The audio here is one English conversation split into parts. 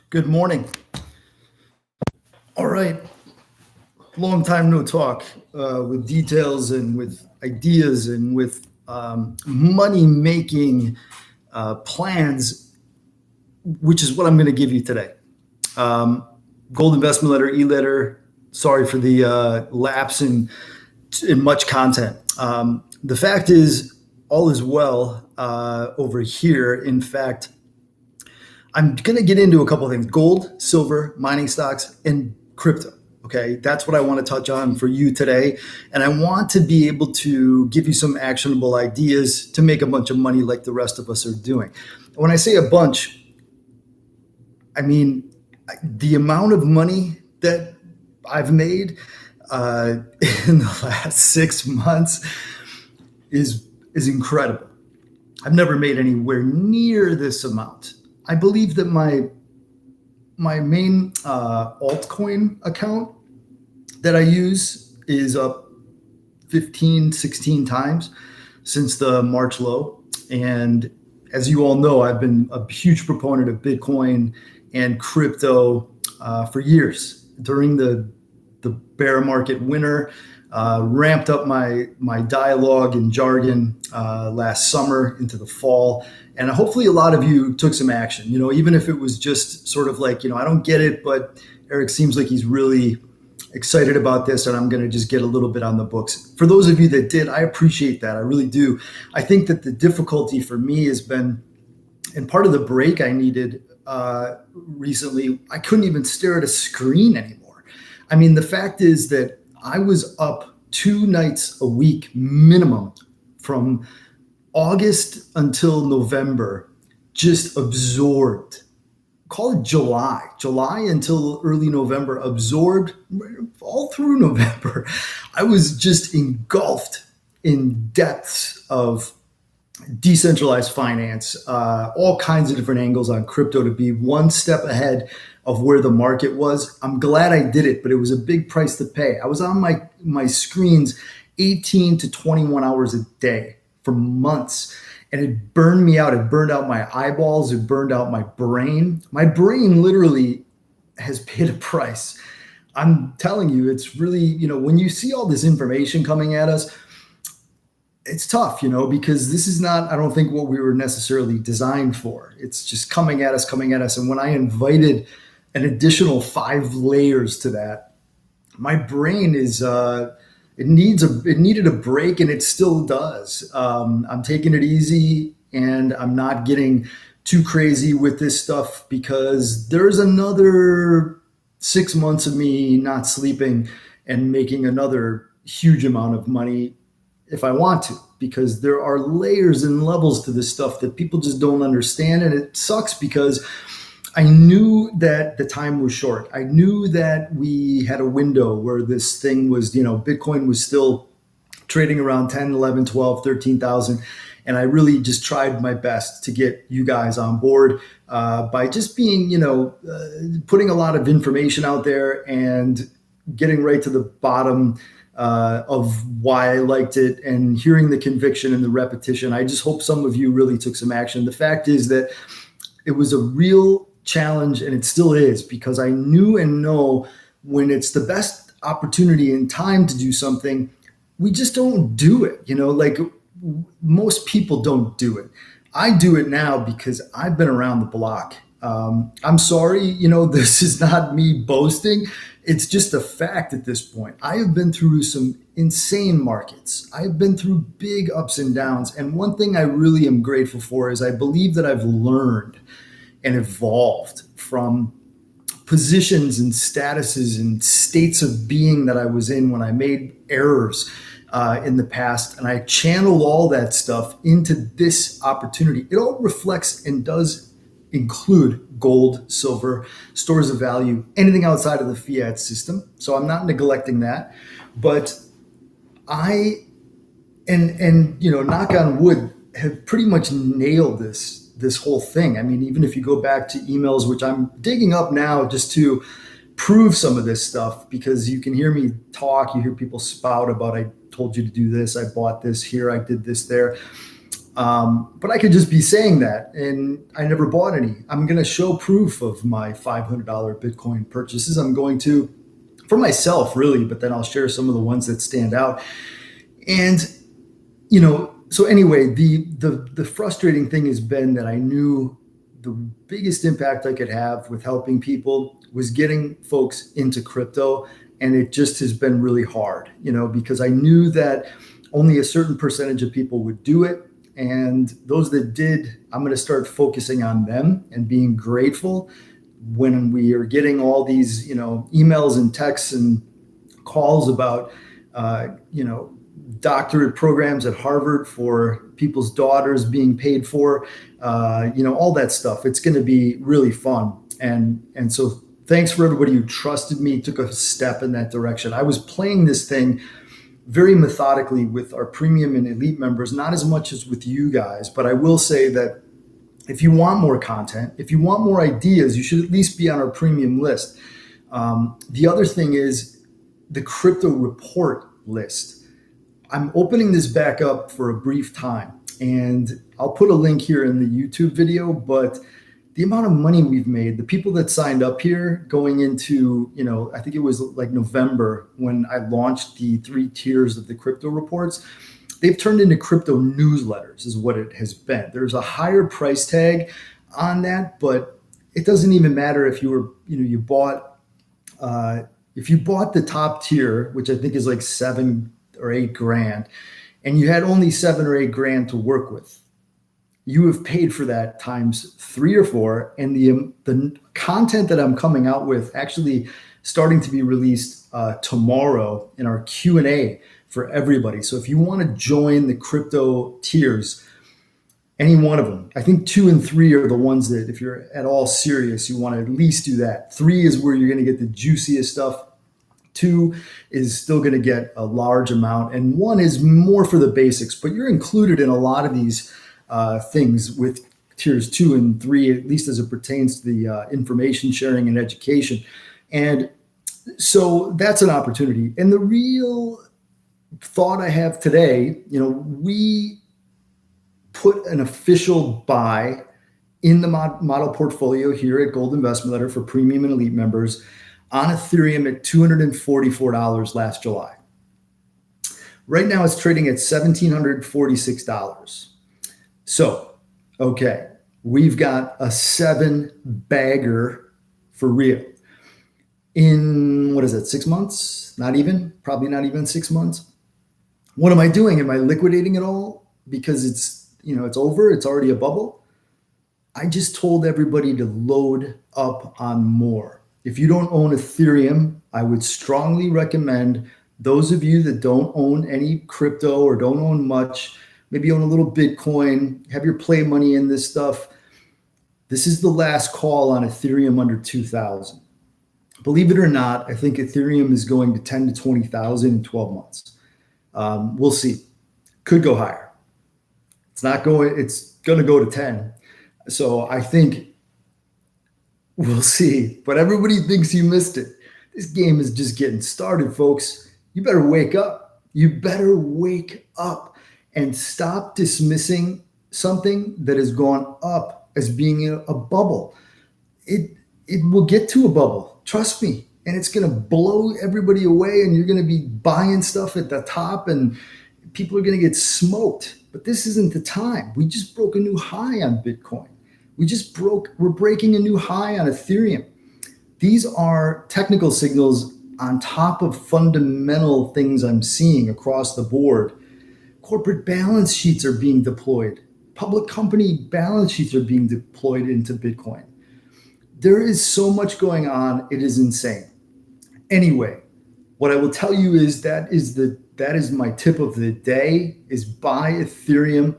Good morning. All right. Long time no talk with details and with ideas and with money making plans, which is what I'm going to give you today. Gold investment letter, e letter. Sorry for the lapse in much content. The fact is, all is well over here. In fact, I'm going to get into a couple of things: gold, silver, mining stocks, and crypto. Okay, that's what I want to touch on for you today. And I want to be able to give you some actionable ideas to make a bunch of money like the rest of us are doing. When I say a bunch, I mean the amount of money that I've made uh, in the last 6 months is incredible. I've never made anywhere near this amount. I believe that my main altcoin account that I use is up 15, 16 times since the March low. And as you all know, I've been a huge proponent of Bitcoin and crypto for years. During the bear market winter, ramped up my dialogue and jargon last summer into the fall, and hopefully a lot of you took some action. Even if it was just sort of like, I don't get it, but Eric seems like he's really excited about this, and I'm going to just get a little bit on the books. For those of you that did, I appreciate that. I really do. I think that the difficulty for me has been, and part of the break I needed recently, I couldn't even stare at a screen anymore. I mean, the fact is that I was up 2 nights a week minimum from August until November, just absorbed. Call it July until early November, absorbed all through November. I was just engulfed in depths of decentralized finance, all kinds of different angles on crypto to be one step ahead of where the market was. I'm glad I did it, but it was a big price to pay. I was on my screens 18 to 21 hours a day for months, and it burned me out. It burned out my eyeballs. It burned out my brain. My brain literally has paid a price. I'm telling you, it's really, when you see all this information coming at us, it's tough, because this is not, I don't think, what we were necessarily designed for. It's just coming at us, coming at us. And when I invited an additional 5 layers to that, my brain it needed a break, and it still does. I'm taking it easy, and I'm not getting too crazy with this stuff because there's another 6 months of me not sleeping and making another huge amount of money if I want to, because there are layers and levels to this stuff that people just don't understand. And it sucks because I knew that the time was short. I knew that we had a window where this thing was, Bitcoin was still trading around 10, 11, 12, 13,000. And I really just tried my best to get you guys on board by just being, putting a lot of information out there and getting right to the bottom of why I liked it and hearing the conviction and the repetition. I just hope some of you really took some action. The fact is that it was a real challenge, and it still is, because I knew and know when it's the best opportunity and time to do something, we just don't do it. Like most people don't do it. I do it now because I've been around the block. I'm sorry, this is not me boasting. It's just a fact at this point. I have been through some insane markets. I've been through big ups and downs. And one thing I really am grateful for is I believe that I've learned and evolved from positions and statuses and states of being that I was in when I made errors in the past. And I channel all that stuff into this opportunity. It all reflects and does include gold, silver, stores of value, anything outside of the fiat system. So I'm not neglecting that. But I, knock on wood, have pretty much nailed this whole thing. I mean, even if you go back to emails, which I'm digging up now just to prove some of this stuff, because you can hear me talk, you hear people spout about, I told you to do this, I bought this here, I did this there. But I could just be saying that, and I never bought any. I'm going to show proof of my $500 Bitcoin purchases. I'm going to, for myself, really, but then I'll share some of the ones that stand out. And so anyway, the frustrating thing has been that I knew the biggest impact I could have with helping people was getting folks into crypto, and it just has been really hard, because I knew that only a certain percentage of people would do it. And those that did, I'm going to start focusing on them and being grateful when we are getting all these, emails and texts and calls about, doctorate programs at Harvard for people's daughters being paid for, all that stuff. It's going to be really fun. And so thanks for everybody who trusted me, took a step in that direction. I was playing this thing very methodically with our premium and elite members, not as much as with you guys, but I will say that if you want more content, if you want more ideas, you should at least be on our premium list. The other thing is the crypto report list. I'm opening this back up for a brief time, and I'll put a link here in the YouTube video, but the amount of money we've made, the people that signed up here going into, I think it was like November when I launched the 3 tiers of the crypto reports, they've turned into crypto newsletters is what it has been. There's a higher price tag on that, but it doesn't even matter if you were, you bought, if you bought the top tier, which I think is like 7 or 8 grand, and you had only 7 or 8 grand to work with. You have paid for that times 3 or 4, and the content that I'm coming out with actually starting to be released tomorrow in our Q&A for everybody. So if you want to join the crypto tiers, any one of them, I think 2 and 3 are the ones that if you're at all serious, you want to at least do that. 3 is where you're going to get the juiciest stuff. 2 is still going to get a large amount, and 1 is more for the basics, but you're included in a lot of these things with tiers 2 and 3, at least as it pertains to the information sharing and education. And so that's an opportunity. And the real thought I have today, we put an official buy in the model portfolio here at Gold Investment Letter for premium and elite members on Ethereum at $244 last July. Right now it's trading at $1,746. So, okay, we've got a 7-bagger for real. In, 6 months? Probably not even 6 months. What am I doing? Am I liquidating it all because it's over? It's already a bubble? I just told everybody to load up on more. If you don't own Ethereum, I would strongly recommend those of you that don't own any crypto or don't own much, maybe own a little Bitcoin, have your play money in this stuff. This is the last call on Ethereum under 2,000. Believe it or not, I think Ethereum is going to 10 to 20,000 in 12 months. We'll see. Could go higher. It's going to go to 10. So I think we'll see. But everybody thinks you missed it. This game is just getting started, folks. You better wake up. You better wake up and stop dismissing something that has gone up as being a bubble. It will get to a bubble. Trust me. And it's going to blow everybody away, and you're going to be buying stuff at the top, and people are going to get smoked. But this isn't the time. We just broke a new high on Bitcoin. We're breaking a new high on Ethereum. These are technical signals on top of fundamental things I'm seeing across the board. Corporate balance sheets are being deployed. Public company balance sheets are being deployed into Bitcoin. There is so much going on. It is insane. Anyway, what I will tell you is that is my tip of the day is buy Ethereum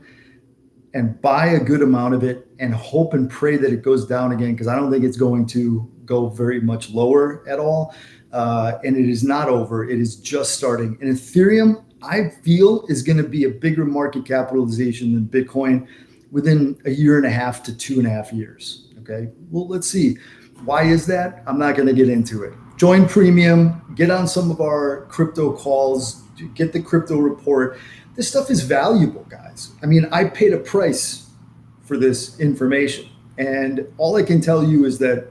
and buy a good amount of it and hope and pray that it goes down again, because I don't think it's going to go very much lower at all. And it is not over. It is just starting. And Ethereum, I feel, is going to be a bigger market capitalization than Bitcoin within 1.5 to 2.5 years. Okay. Well, let's see. Why is that? I'm not going to get into it. join premium, get on some of our crypto calls, get the crypto report. This stuff is valuable, guys. I mean, I paid a price for this information. And all I can tell you is that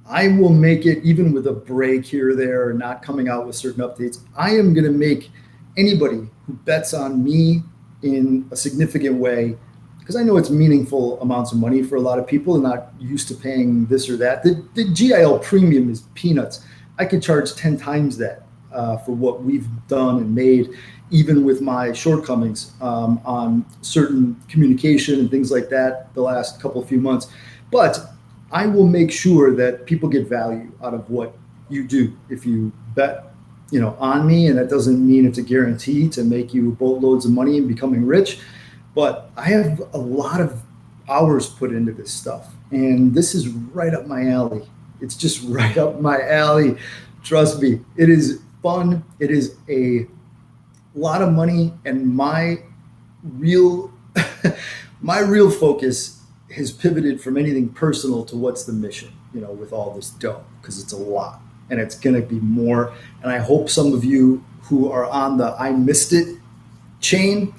I will make it, even with a break here or there, or not coming out with certain updates. I am going to make anybody who bets on me in a significant way, because I know it's meaningful amounts of money for a lot of people and not used to paying this or that. The GIL premium is peanuts. I could charge 10 times that for what we've done and made, even with my shortcomings on certain communication and things like that the last few months. But I will make sure that people get value out of what you do if you bet, on me. And that doesn't mean it's a guarantee to make you boatloads of money and becoming rich. But I have a lot of hours put into this stuff. And this is right up my alley. It's just right up my alley. Trust me, it is fun. It is a lot of money. And my real focus has pivoted from anything personal to what's the mission, with all this dough, because it's a lot and it's going to be more. And I hope some of you who are on the I missed it chain,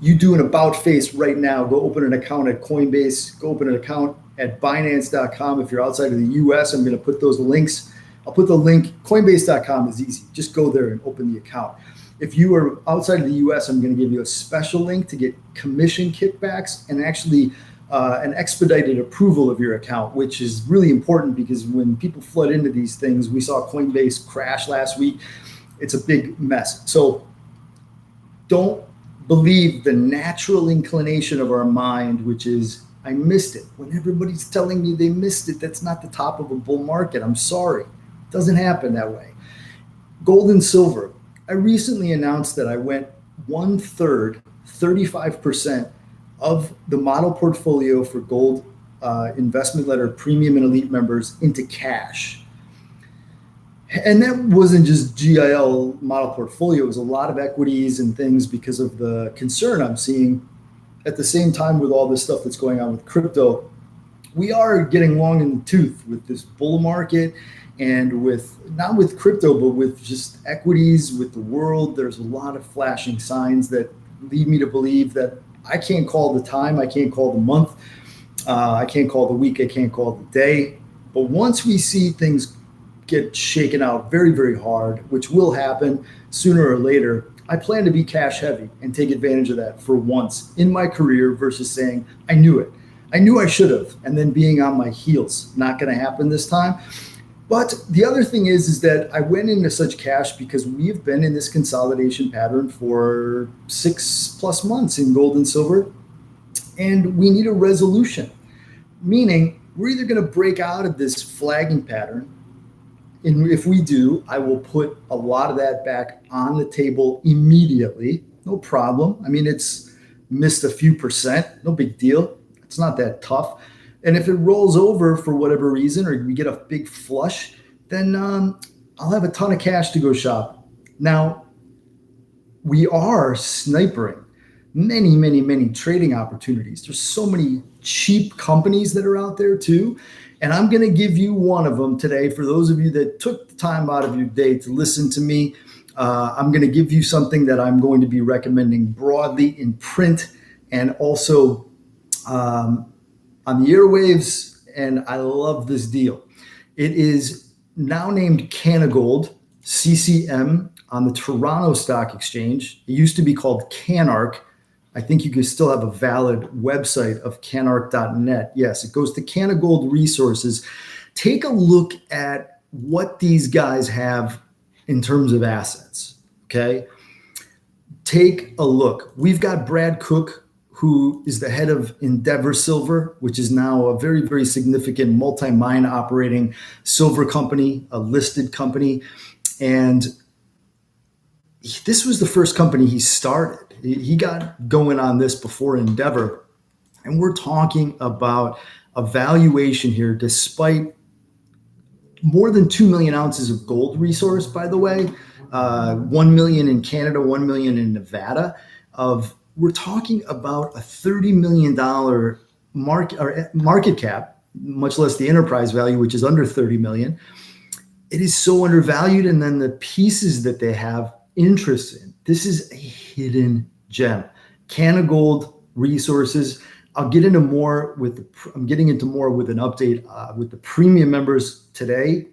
you do an about face right now. Go open an account at Coinbase, go open an account at Binance.com. If you're outside of the US, I'm going to put those links. I'll put the link. Coinbase.com is easy. Just go there and open the account. If you are outside of the US, I'm going to give you a special link to get commission kickbacks and actually an expedited approval of your account, which is really important because when people flood into these things, we saw Coinbase crash last week. It's a big mess. So don't believe the natural inclination of our mind, which is, I missed it. When everybody's telling me they missed it, that's not the top of a bull market. I'm sorry. It doesn't happen that way. Gold and silver. I recently announced that I went 1/3, 35% of the model portfolio for gold investment letter premium and elite members into cash. And that wasn't just GIL model portfolio. It was a lot of equities and things because of the concern I'm seeing. At the same time, with all this stuff that's going on with crypto, we are getting long in the tooth with this bull market and with not with crypto, but with just equities, with the world. There's a lot of flashing signs that lead me to believe that I can't call the time, I can't call the month, I can't call the week, I can't call the day. But once we see things get shaken out very, very hard, which will happen sooner or later, I plan to be cash heavy and take advantage of that for once in my career versus saying, I knew it. I knew I should have, and then being on my heels. Not going to happen this time. But the other thing is that I went into such cash because we've been in this consolidation pattern for 6+ months in gold and silver, and we need a resolution, meaning we're either going to break out of this flagging pattern, and if we do, I will put a lot of that back on the table immediately. No problem. I mean, it's missed a few percent. No big deal. It's not that tough. And if it rolls over for whatever reason, or we get a big flush, then I'll have a ton of cash to go shop. Now, we are snipering many, many, many trading opportunities. There's so many cheap companies that are out there too. And I'm going to give you one of them today. For those of you that took the time out of your day to listen to me, I'm going to give you something that I'm going to be recommending broadly in print and also on the airwaves. And I love this deal. It is now named Canagold, CCM, on the Toronto Stock Exchange. It used to be called Canark. I think you can still have a valid website of canark.net. Yes, it goes to Canagold Resources. Take a look at what these guys have in terms of assets, okay? Take a look. We've got Brad Cook, who is the head of Endeavor Silver, which is now a very, very significant multi-mine operating silver company, a listed company. And this was the first company he started. He got going on this before Endeavor. And we're talking about a valuation here, despite more than 2 million ounces of gold resource, by the way, 1 million in Canada, 1 million in Nevada. We're talking about a $30 million market cap, much less the enterprise value, which is under 30 million. it is so undervalued. And then the pieces that they have interest in, this is a hidden gem. Can of Gold Resources. I'll get into more with I'm getting into more with an update with the premium members today.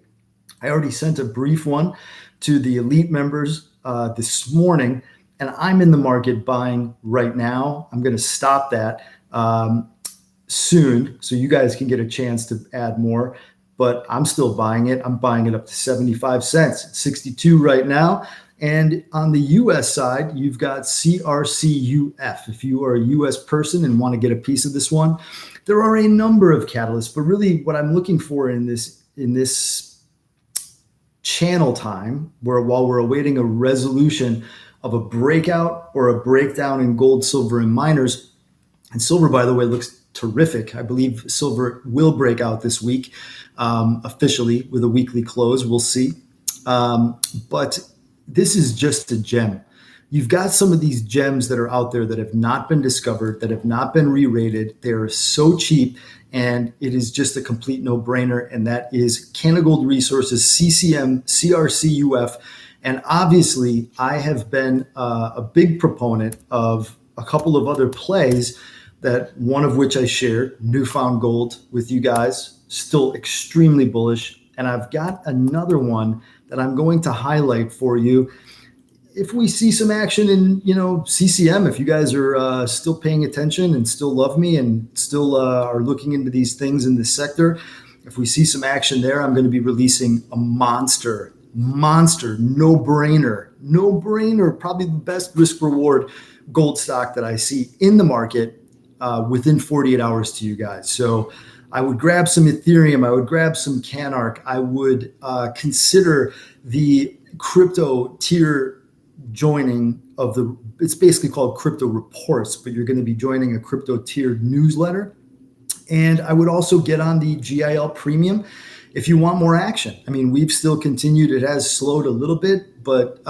I already sent a brief one to the elite members this morning, and I'm in the market buying right now. I'm going to stop that soon so you guys can get a chance to add more, but I'm still buying it. I'm buying it up to 75 cents, 62 right now. And on the US side, you've got CRCUF. If you are a US person and want to get a piece of this one, there are a number of catalysts, but really what I'm looking for in this channel time, where while we're awaiting a resolution of a breakout or a breakdown in gold, silver, and miners, and silver, by the way, looks terrific. I believe silver will break out this week officially with a weekly close. We'll see. But this is just a gem. You've got some of these gems that are out there that have not been discovered, that have not been re-rated. They are so cheap, and it is just a complete no-brainer, and that is Can of Gold Resources, CCM, CRCUF. And obviously, I have been a big proponent of a couple of other plays, that one of which I shared, Newfound Gold, with you guys, still extremely bullish. And I've got another one that I'm going to highlight for you. If we see some action in, CCM, if you guys are still paying attention and still love me and still are looking into these things in this sector, if we see some action there, I'm going to be releasing a monster, no-brainer, probably the best risk reward gold stock that I see in the market within 48 hours to you guys. So I would grab some Ethereum. I would grab some Canarch. I would consider the crypto tier joining of it's basically called Crypto Reports, but you're going to be joining a crypto tiered newsletter. And I would also get on the GIL Premium if you want more action. I mean, we've still continued. It has slowed a little bit, but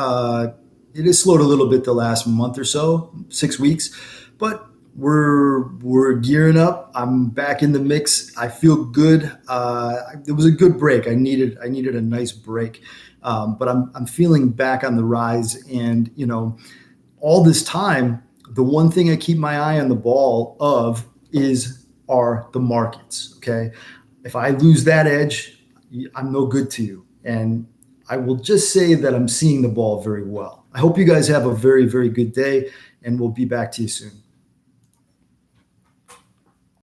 it has slowed a little bit the last month or so, 6 weeks. But we're gearing up. I'm back in the mix. I feel good. It was a good break. I needed a nice break, but I'm feeling back on the rise. And all this time, the one thing I keep my eye on the ball of are the markets. Okay, if I lose that edge, I'm no good to you. And I will just say that I'm seeing the ball very well. I hope you guys have a very, very good day, and we'll be back to you soon.